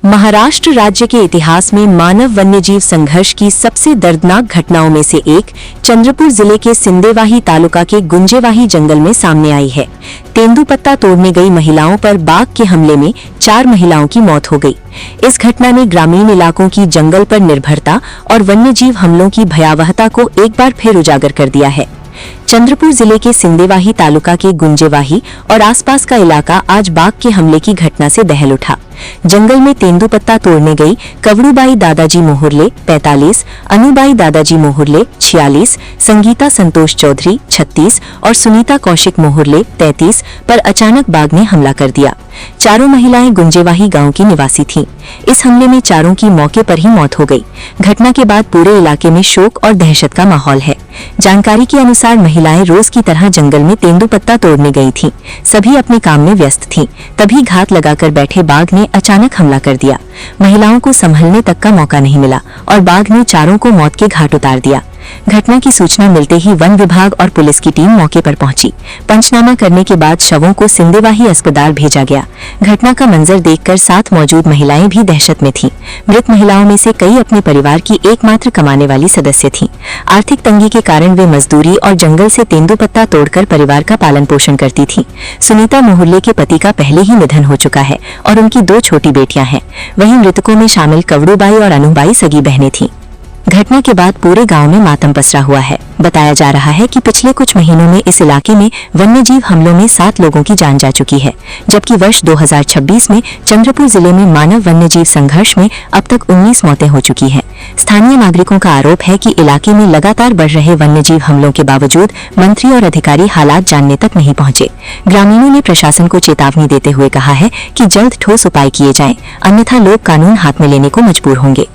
महाराष्ट्र राज्य के इतिहास में मानव वन्यजीव संघर्ष की सबसे दर्दनाक घटनाओं में से एक चंद्रपुर जिले के सिंदेवाही तालुका के गुंजेवाही जंगल में सामने आई है। तेंदुपत्ता तोड़ने गई महिलाओं पर बाघ के हमले में 4 महिलाओं की मौत हो गई। इस घटना ने ग्रामीण इलाकों की जंगल पर निर्भरता और वन्यजीव हमलों की भयावहता को एक बार फिर उजागर कर दिया है। चंद्रपुर जिले के सिंदेवाही तालुका के गुंजेवाही और आसपास का इलाका आज बाघ के हमले की घटना से दहल उठा। जंगल में तेंदुपत्ता तोड़ने गई कवड़ूबाई दादाजी मोहुर्ले 45, अनुबाई दादाजी मोहुर्ले 46, संगीता संतोष चौधरी 36 और सुनीता कौशिक मोहुर्ले 33 पर अचानक बाघ ने हमला कर दिया। चारों महिलाएं गुंजेवाही गांव की निवासी थीं। इस हमले में चारों की मौके पर ही मौत हो गई। घटना के बाद पूरे इलाके में शोक और दहशत का माहौल है। जानकारी के अनुसार महिलाएं रोज की तरह जंगल में तेंदुपत्ता तोड़ने गई थीं। सभी अपने काम में व्यस्त थीं। तभी घात लगाकर बैठे बाघ ने अचानक हमला कर दिया। महिलाओं को संभलने तक का मौका नहीं मिला और बाघ ने चारों को मौत के घाट उतार दिया। घटना की सूचना मिलते ही वन विभाग और पुलिस की टीम मौके पर पहुंची। पंचनामा करने के बाद शवों को सिंदेवाही अस्पताल भेजा गया। घटना का मंजर देखकर साथ मौजूद महिलाएं भी दहशत में थीं। मृत महिलाओं में से कई अपने परिवार की एकमात्र कमाने वाली सदस्य थीं। आर्थिक तंगी के कारण वे मजदूरी और जंगल से तेंदुपत्ता तोड़कर परिवार का पालन पोषण करती थीं। सुनीता मोहुर्ले के पति का पहले ही निधन हो चुका है और उनकी 2 छोटी बेटियां हैं। वहीं मृतकों में शामिल कवड़ूबाई और अनुबाई सगी बहनें थीं। घटना के बाद पूरे गांव में मातम पसरा हुआ है। बताया जा रहा है कि पिछले कुछ महीनों में इस इलाके में वन्यजीव हमलों में 7 लोगों की जान जा चुकी है, जबकि वर्ष 2026 में चंद्रपुर जिले में मानव वन्यजीव संघर्ष में अब तक 19 मौतें हो चुकी हैं। स्थानीय नागरिकों का आरोप है कि इलाके में लगातार बढ़ रहे वन्यजीव हमलों के बावजूद मंत्री और अधिकारी हालात जानने तक नहीं पहुंचे। ग्रामीणों ने प्रशासन को चेतावनी देते हुए कहा है कि जल्द ठोस उपाय किए जाएं, अन्यथा लोग कानून हाथ में लेने को मजबूर होंगे।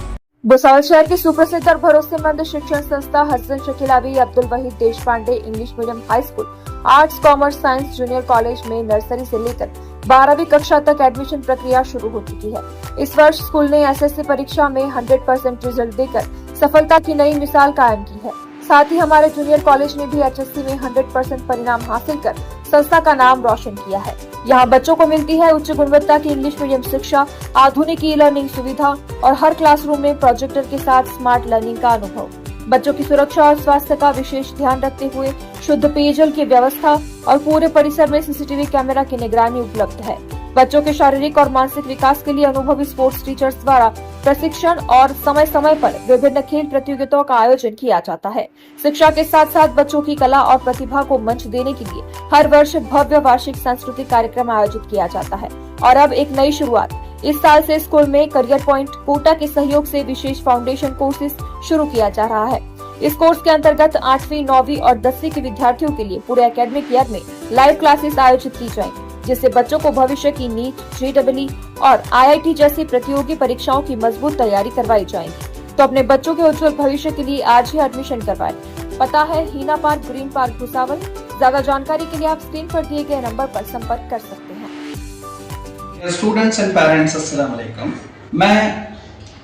भुसावल शहर की सुप्रसिद्ध और भरोसेमंद शिक्षण संस्था Hasan Shakeel Abi Abdul Waheed Deshpande English medium high school, arts, commerce, science junior college में नर्सरी से लेकर 12वीं कक्षा तक एडमिशन प्रक्रिया शुरू हो चुकी है। इस वर्ष स्कूल ने एसएससी परीक्षा में 100% रिजल्ट देकर सफलता की नई मिसाल कायम की है। साथ ही हमारे जूनियर कॉलेज ने भी एचएससी में 100% परिणाम हासिल कर संस्था का नाम रोशन किया है। यहाँ बच्चों को मिलती है उच्च गुणवत्ता की इंग्लिश मीडियम शिक्षा, आधुनिक ई लर्निंग सुविधा और हर क्लासरूम में प्रोजेक्टर के साथ स्मार्ट लर्निंग का अनुभव। बच्चों की सुरक्षा और स्वास्थ्य का विशेष ध्यान रखते हुए शुद्ध पेयजल की व्यवस्था और पूरे परिसर में सीसीटीवी कैमरा की निगरानी उपलब्ध है। बच्चों के शारीरिक और मानसिक विकास के लिए अनुभवी स्पोर्ट्स टीचर्स द्वारा प्रशिक्षण और समय समय पर विभिन्न खेल प्रतियोगिताओं का आयोजन किया जाता है। शिक्षा के साथ साथ बच्चों की कला और प्रतिभा को मंच देने के लिए हर वर्ष भव्य वार्षिक सांस्कृतिक कार्यक्रम आयोजित किया जाता है। और अब एक नई शुरुआत, इस साल से स्कूल में करियर पॉइंट कोटा के सहयोग से विशेष फाउंडेशन कोर्सेज शुरू किया जा रहा है। इस कोर्स के अंतर्गत 8वीं, 9वीं और 10वीं के विद्यार्थियों के लिए पूरे एकेडमिक ईयर में लाइव क्लासेस आयोजित की जाएंगी, जिससे बच्चों को भविष्य की नीट, जेईई और आईआईटी जैसी प्रतियोगी परीक्षाओं की मजबूत तैयारी करवाई जाएगी। तो अपने बच्चों के उज्जवल भविष्य के लिए आज ही एडमिशन करवाएं। पता है हीना पार्क, ग्रीन पार्क, भुसावल। ज्यादा जानकारी के लिए आप स्क्रीन पर दिए गए नंबर पर संपर्क कर सकते हैं। स्टूडेंट्स एंड पेरेंट्स, अस्सलाम वालेकुम। मैं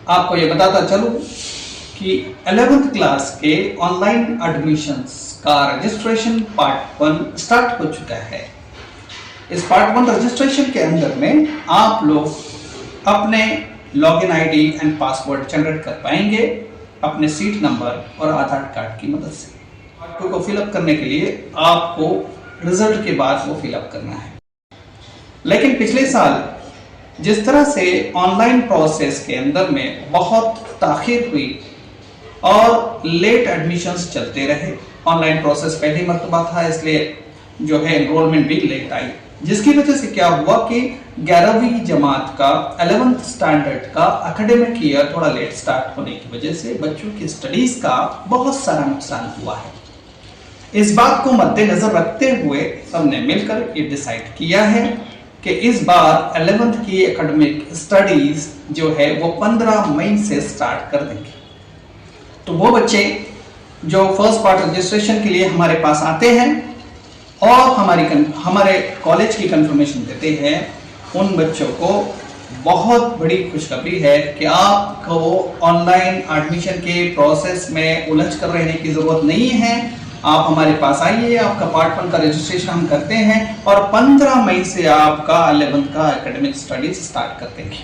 आपको ये बताता चलूं कि 11th क्लास के ऑनलाइन एडमिशंस का रजिस्ट्रेशन पार्ट 1 स्टार्ट हो चुका है। इस पार्ट 1 रजिस्ट्रेशन के अंदर में आप लोग अपने login ID and password generate कर पाएंगे अपने सीट नंबर और आधार कार्ड की मदद से। पार्ट 2 को फिलअप करने के लिए आपको रिजल्ट के बाद वो फिलअप करना है। लेकिन पिछले साल जिस तरह से ऑनलाइन प्रोसेस के अंदर में बहुत ताखीर हुई और लेट एडमिशंस चलते रहे, ऑनलाइन प्रोसेस पहली मर्तबा था, इसलिए जो है एनरोलमेंट भी लेट आई, जिसकी वजह से क्या हुआ कि 11वीं जमात का 11th स्टैंडर्ड का एकेडमिक ईयर थोड़ा लेट स्टार्ट होने की वजह से बच्चों की स्टडीज का बहुत सारा नुकसान हुआ है। इस बात को मद्देनजर रखते हुए सबने मिलकर ये डिसाइड किया है कि इस बार 11th की एकेडमिक स्टडीज जो है वो 15 मई से स्टार्ट कर देंगे। तो वो बच्चे जो फर्स्ट पार्ट रजिस्ट्रेशन के लिए हमारे पास आते हैं और हमारे कॉलेज की कंफर्मेशन देते हैं, उन बच्चों को बहुत बड़ी खुशखबरी है कि आपको ऑनलाइन एडमिशन के प्रोसेस में उलझ कर रहने की जरूरत नहीं है। आप हमारे पास आइए, आपका पार्ट 1 का रजिस्ट्रेशन हम करते हैं और 15 मई से आपका 11th का एकेडमिक स्टडीज स्टार्ट कर देंगे।